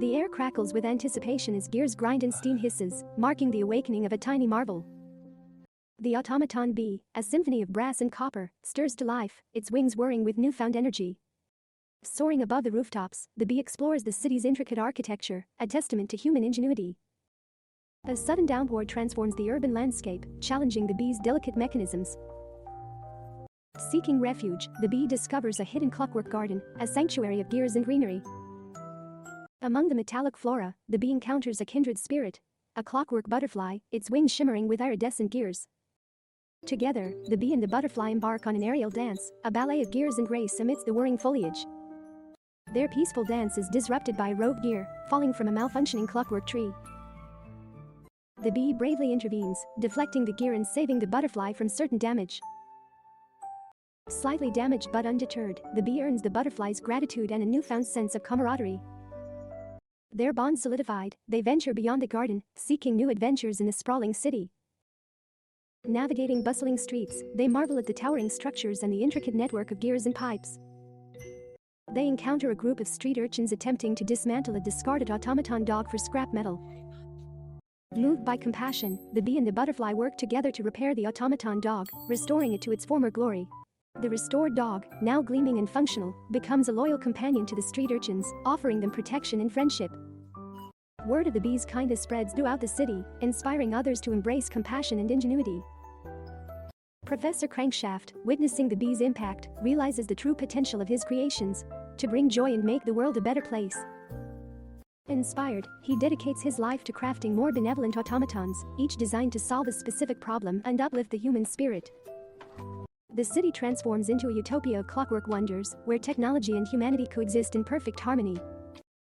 The air crackles with anticipation as gears grind and steam hisses, marking the awakening of a tiny marvel. The automaton bee, a symphony of brass and copper, stirs to life, its wings whirring with newfound energy. Soaring above the rooftops, the bee explores the city's intricate architecture, a testament to human ingenuity. A sudden downpour transforms the urban landscape, challenging the bee's delicate mechanisms. Seeking refuge, the bee discovers a hidden clockwork garden, a sanctuary of gears and greenery. Among the metallic flora, the bee encounters a kindred spirit, a clockwork butterfly, its wings shimmering with iridescent gears. Together, the bee and the butterfly embark on an aerial dance, a ballet of gears and grace amidst the whirring foliage. Their peaceful dance is disrupted by a rogue gear, falling from a malfunctioning clockwork tree. The bee bravely intervenes, deflecting the gear and saving the butterfly from certain damage. Slightly damaged but undeterred, the bee earns the butterfly's gratitude and a newfound sense of camaraderie. Their bond solidified, they venture beyond the garden, seeking new adventures in the sprawling city. Navigating bustling streets, they marvel at the towering structures and the intricate network of gears and pipes. They encounter a group of street urchins attempting to dismantle a discarded automaton dog for scrap metal. Moved by compassion, the bee and the butterfly work together to repair the automaton dog, restoring it to its former glory. The restored dog, now gleaming and functional, becomes a loyal companion to the street urchins, offering them protection and friendship. Word of the bee's kindness spreads throughout the city, inspiring others to embrace compassion and ingenuity. Professor Crankshaft, witnessing the bee's impact, realizes the true potential of his creations to bring joy and make the world a better place. Inspired, he dedicates his life to crafting more benevolent automatons, each designed to solve a specific problem and uplift the human spirit. The city transforms into a utopia of clockwork wonders, where technology and humanity coexist in perfect harmony.